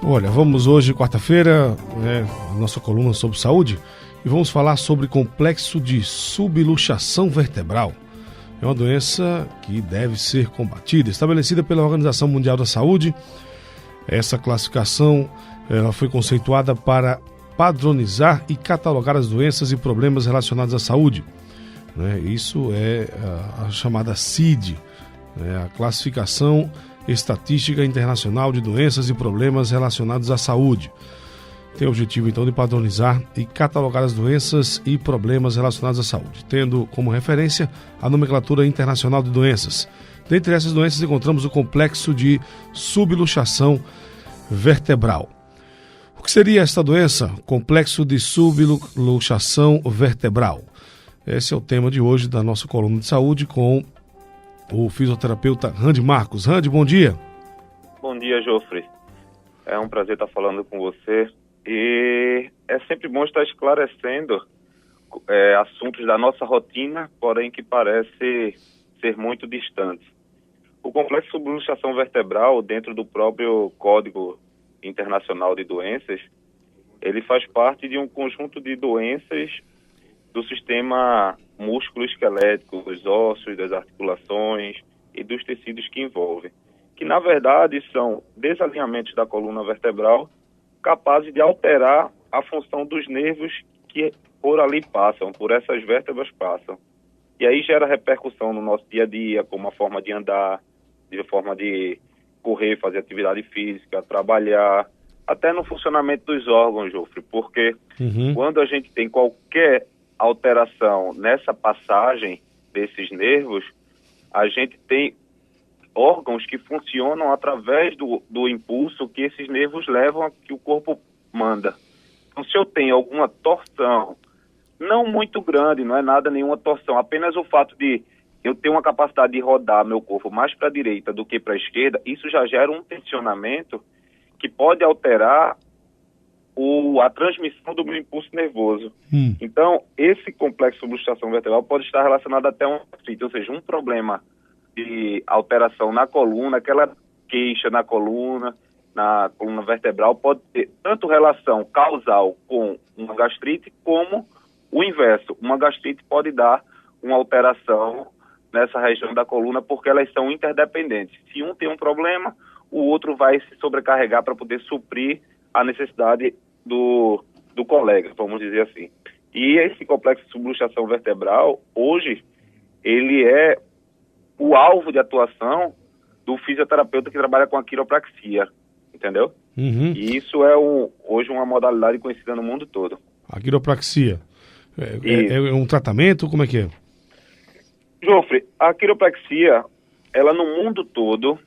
Olha, vamos hoje, quarta-feira, a nossa coluna sobre saúde, e vamos falar sobre complexo de subluxação vertebral. É uma doença que deve ser combatida, estabelecida pela Organização Mundial da Saúde. Essa classificação ela foi conceituada para padronizar e catalogar as doenças e problemas relacionados à saúde. Isso é a chamada CID, a Classificação Estatística Internacional de Doenças e Problemas Relacionados à Saúde. Tem o objetivo, então, de padronizar e catalogar as doenças e problemas relacionados à saúde, tendo como referência a nomenclatura internacional de doenças. Dentre essas doenças, encontramos o complexo de subluxação vertebral. O que seria esta doença? Complexo de subluxação vertebral. Esse é o tema de hoje da nossa coluna de saúde com o fisioterapeuta Randy Marcos. Randy, bom dia. Bom dia, Jofre. É um prazer estar falando com você. E é sempre bom estar esclarecendo assuntos da nossa rotina, porém que parece ser muito distantes. O complexo de subluxação vertebral, dentro do próprio Código Internacional de Doenças, ele faz parte de um conjunto de doenças do sistema músculo-esquelético, dos ossos, das articulações e dos tecidos que envolvem, que na verdade são desalinhamentos da coluna vertebral capazes de alterar a função dos nervos que por ali passam, por essas vértebras passam. E aí gera repercussão no nosso dia a dia, como a forma de andar, de forma de correr, fazer atividade física, trabalhar, até no funcionamento dos órgãos, Jofre, porque quando a gente tem qualquer alteração nessa passagem desses nervos, a gente tem órgãos que funcionam através do impulso que esses nervos levam, que o corpo manda. Então, se eu tenho alguma torção, não muito grande, não é nada, nenhuma torção, apenas o fato de eu ter uma capacidade de rodar meu corpo mais para a direita do que para a esquerda, isso já gera um tensionamento que pode alterar a transmissão do meu impulso nervoso. Então, esse complexo de subluxação vertebral pode estar relacionado até a uma artrite, ou seja, um problema de alteração na coluna, aquela queixa na coluna vertebral pode ter tanto relação causal com uma gastrite, como o inverso. Uma gastrite pode dar uma alteração nessa região da coluna, porque elas são interdependentes. Se um tem um problema, o outro vai se sobrecarregar para poder suprir a necessidade do colega, vamos dizer assim. E esse complexo de subluxação vertebral, hoje, ele é o alvo de atuação do fisioterapeuta que trabalha com a quiropraxia, entendeu? E isso é hoje uma modalidade conhecida no mundo todo. A quiropraxia é um tratamento? Como é que é? Jofre, a quiropraxia, ela no mundo todo,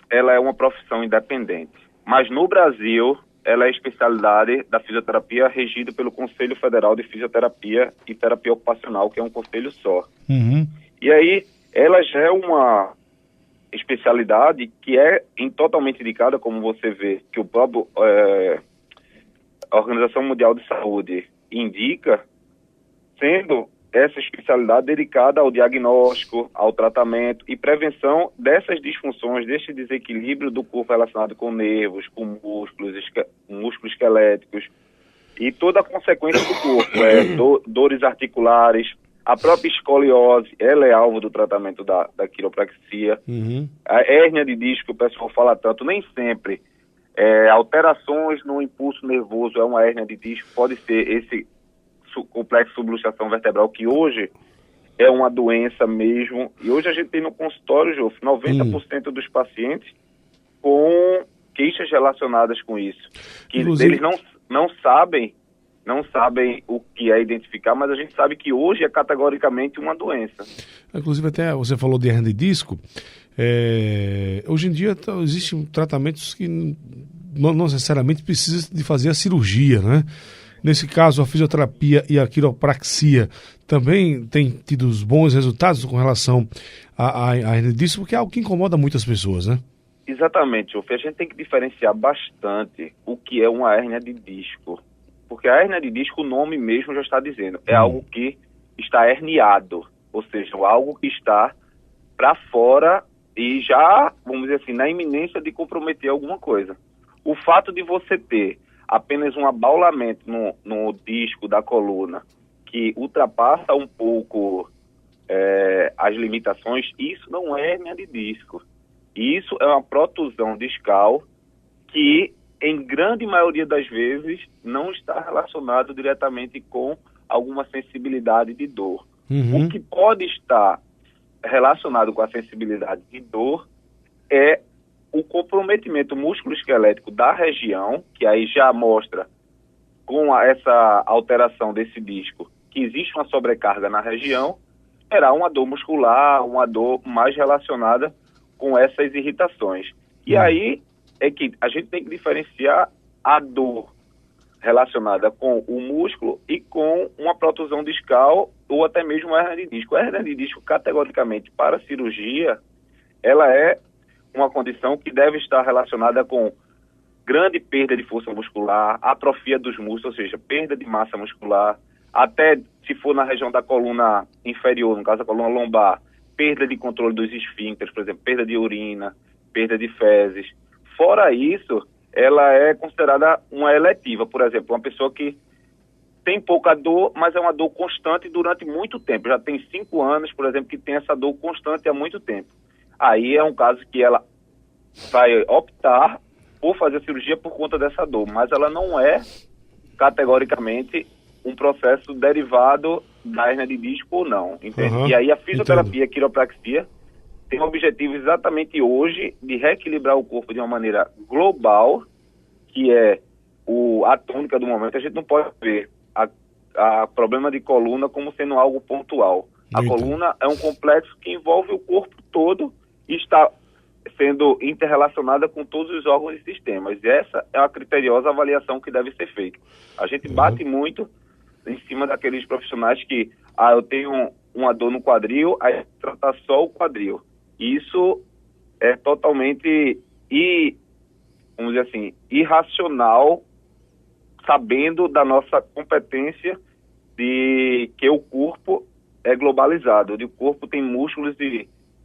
ela é uma profissão independente. Mas no Brasil, ela é especialidade da fisioterapia regida pelo Conselho Federal de Fisioterapia e Terapia Ocupacional, que é um conselho só. E aí, ela já é uma especialidade que é totalmente indicada, como você vê, que o próprio a Organização Mundial de Saúde indica, sendo essa especialidade dedicada ao diagnóstico, ao tratamento e prevenção dessas disfunções, desse desequilíbrio do corpo relacionado com nervos, com músculos esqueléticos e toda a consequência do corpo, dores articulares, a própria escoliose, ela é alvo do tratamento da quiropraxia. A hérnia de disco, o pessoal fala tanto, nem sempre alterações no impulso nervoso é uma hérnia de disco, pode ser esse complexo de subluxação vertebral, que hoje é uma doença mesmo, e hoje a gente tem no consultório, Jô, 90% dos pacientes com queixas relacionadas com isso, que eles não sabem o que é identificar, mas a gente sabe que hoje é categoricamente uma doença. Inclusive, até você falou de hernia de disco, hoje em dia existem tratamentos que não necessariamente precisam de fazer a cirurgia, né? Nesse caso, a fisioterapia e a quiropraxia também têm tido bons resultados com relação à hernia de disco, porque é algo que incomoda muitas pessoas, né? Exatamente, Jofre. A gente tem que diferenciar bastante o que é uma hérnia de disco. Porque a hérnia de disco, o nome mesmo já está dizendo, é algo que está herniado, ou seja, algo que está para fora e já, vamos dizer assim, na iminência de comprometer alguma coisa. O fato de você ter apenas um abaulamento no disco da coluna que ultrapassa um pouco as limitações, isso não é hérnia de disco. Isso é uma protusão discal que, em grande maioria das vezes, não está relacionado diretamente com alguma sensibilidade de dor. Uhum. O que pode estar relacionado com a sensibilidade de dor é o comprometimento músculo-esquelético da região, que aí já mostra, com essa alteração desse disco, que existe uma sobrecarga na região, será uma dor muscular, uma dor mais relacionada com essas irritações. E aí é que a gente tem que diferenciar a dor relacionada com o músculo e com uma protusão discal ou até mesmo uma hérnia de disco. A hérnia de disco, categoricamente, para a cirurgia, ela é uma condição que deve estar relacionada com grande perda de força muscular, atrofia dos músculos, ou seja, perda de massa muscular, até se for na região da coluna inferior, no caso da coluna lombar, perda de controle dos esfíncteres, por exemplo, perda de urina, perda de fezes. Fora isso, ela é considerada uma eletiva, por exemplo, uma pessoa que tem pouca dor, mas é uma dor constante durante muito tempo. Já tem 5 anos, por exemplo, que tem essa dor constante há muito tempo. Aí é um caso que ela vai optar por fazer a cirurgia por conta dessa dor, mas ela não é categoricamente um processo derivado da hérnia de disco ou não, entende? Uhum, E aí a fisioterapia, entendo. a quiropraxia, tem o objetivo exatamente hoje de reequilibrar o corpo de uma maneira global, que é a tônica do momento. A gente não pode ver a problema de coluna como sendo algo pontual. A coluna é um complexo que envolve o corpo todo e está sendo interrelacionada com todos os órgãos e sistemas. E essa é a criteriosa avaliação que deve ser feita. A gente bate muito em cima daqueles profissionais que, eu tenho uma dor no quadril, aí tratar só o quadril. Isso é totalmente, vamos dizer assim, irracional, sabendo da nossa competência de que o corpo é globalizado, o corpo tem músculos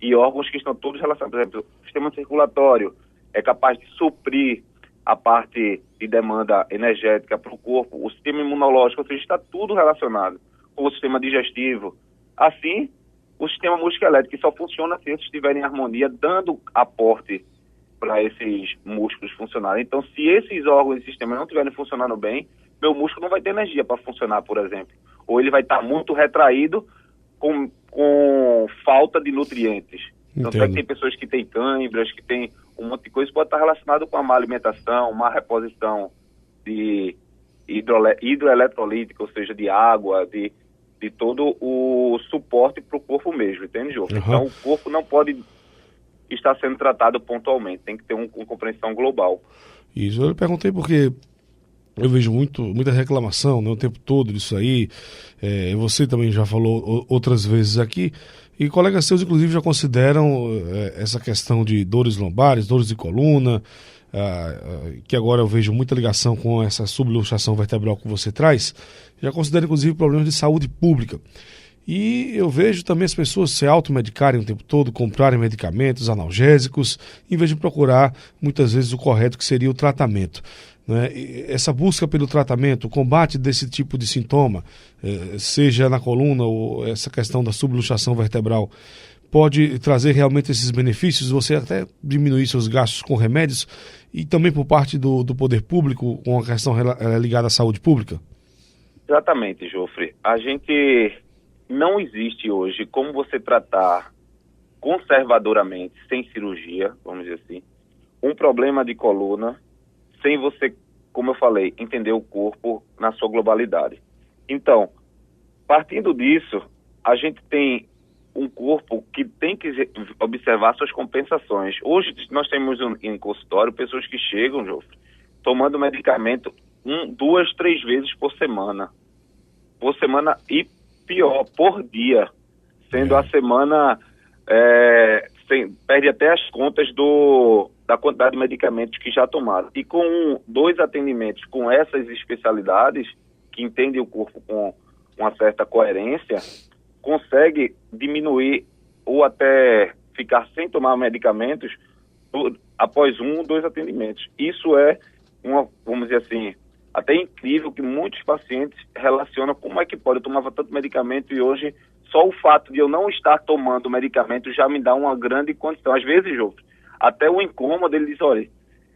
e órgãos que estão todos relacionados. Por exemplo, o sistema circulatório é capaz de suprir a parte de demanda energética para o corpo, o sistema imunológico, ou seja, está tudo relacionado com o sistema digestivo. Assim, o sistema musculoesquelético, que só funciona se eles estiverem em harmonia, dando aporte para esses músculos funcionarem. Então, se esses órgãos e sistemas não estiverem funcionando bem, meu músculo não vai ter energia para funcionar, por exemplo. Ou ele vai estar muito retraído com falta de nutrientes. Então, tem pessoas que têm câimbras, que têm um monte de coisa, pode estar relacionado com a má alimentação, má reposição de hidroeletrolítica, ou seja, de água, de todo o suporte para o corpo mesmo, entende, Jô? Então, o corpo não pode estar sendo tratado pontualmente, tem que ter uma compreensão global. Isso, eu perguntei porque eu vejo muita reclamação, né, o tempo todo disso aí. Você também já falou outras vezes aqui, e colegas seus, inclusive, já consideram essa questão de dores lombares, dores de coluna, que agora eu vejo muita ligação com essa subluxação vertebral que você traz, já consideram, inclusive, problemas de saúde pública. E eu vejo também as pessoas se automedicarem o tempo todo, comprarem medicamentos analgésicos, em vez de procurar, muitas vezes, o correto, que seria o tratamento. Né? Essa busca pelo tratamento, o combate desse tipo de sintoma, seja na coluna ou essa questão da subluxação vertebral, pode trazer realmente esses benefícios, você até diminuir seus gastos com remédios, e também por parte do poder público, com a questão ligada à saúde pública? Exatamente, Jofre. A gente... Não existe hoje como você tratar conservadoramente, sem cirurgia, vamos dizer assim, um problema de coluna, sem você, como eu falei, entender o corpo na sua globalidade. Então, partindo disso, a gente tem um corpo que tem que observar suas compensações. Hoje nós temos em consultório pessoas que chegam, Jofre, tomando medicamento 2, 3 vezes por semana. E pior, por dia, sendo a semana, perde até as contas da quantidade de medicamentos que já tomaram. E com 2 atendimentos com essas especialidades, que entendem o corpo com uma certa coerência, consegue diminuir ou até ficar sem tomar medicamentos após 1 ou 2 atendimentos. Isso é vamos dizer assim, até incrível que muitos pacientes relacionam como é que pode. Eu tomava tanto medicamento e hoje só o fato de eu não estar tomando medicamento já me dá uma grande condição. Às vezes, Jô, até o incômodo, ele diz, olha,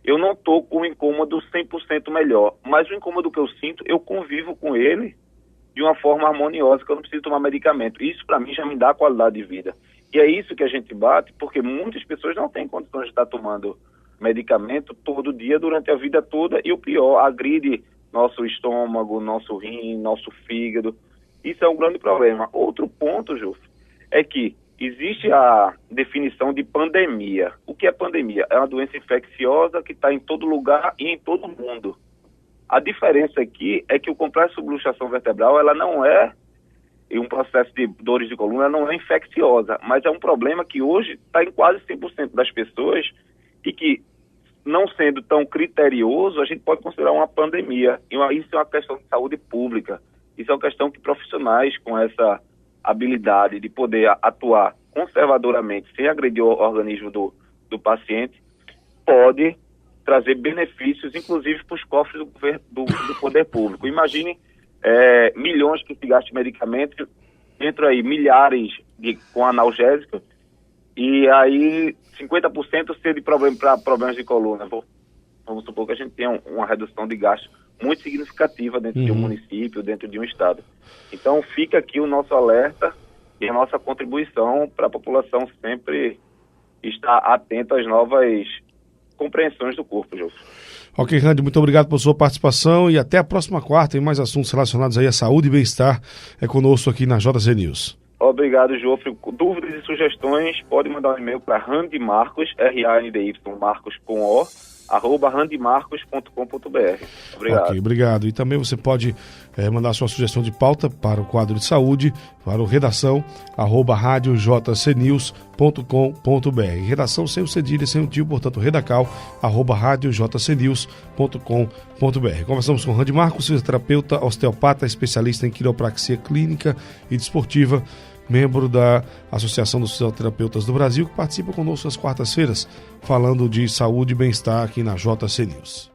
eu não estou com o incômodo 100% melhor, mas o incômodo que eu sinto, eu convivo com ele de uma forma harmoniosa, que eu não preciso tomar medicamento. Isso, para mim, já me dá qualidade de vida. E é isso que a gente bate, porque muitas pessoas não têm condições de estar tomando medicamento todo dia, durante a vida toda, e o pior, agride nosso estômago, nosso rim, nosso fígado. Isso é um grande problema. Outro ponto, Jô, é que existe a definição de pandemia. O que é pandemia? É uma doença infecciosa que está em todo lugar e em todo mundo. A diferença aqui é que o complexo de subluxação vertebral, ela não é, e um processo de dores de coluna, ela não é infecciosa, mas é um problema que hoje está em quase 100% das pessoas e que, não sendo tão criterioso, a gente pode considerar uma pandemia. E isso é uma questão de saúde pública. Isso é uma questão que profissionais com essa habilidade de poder atuar conservadoramente, sem agredir o organismo do paciente, pode trazer benefícios, inclusive para os cofres do poder público. Imagine milhões que se gastam em medicamentos, entram aí milhares com analgésicos, e aí 50% ser de para problemas de coluna. Vamos supor que a gente tenha uma redução de gasto muito significativa dentro de um município, dentro de um estado. Então fica aqui o nosso alerta e a nossa contribuição para a população sempre estar atenta às novas compreensões do corpo, Jô. Ok, Randy, muito obrigado por sua participação e até a próxima quarta em mais assuntos relacionados aí à saúde e bem-estar conosco aqui na JC News. Obrigado, Jofre. Dúvidas e sugestões, pode mandar um e-mail para randymarcos, R-A-N-D-Y, Marcos com O, @randymarcos.com.br. Obrigado. Ok, obrigado. E também você pode mandar sua sugestão de pauta para o quadro de saúde, para o redação, @radiojcnews.com.br. Redação sem o cedilha, sem o tio, portanto, redacal, @radiojcnews.com.br. Conversamos com Randy Marcos, fisioterapeuta, osteopata, especialista em quiropraxia clínica e desportiva, membro da Associação dos Fisioterapeutas do Brasil, que participa conosco às quartas-feiras, falando de saúde e bem-estar aqui na JC News.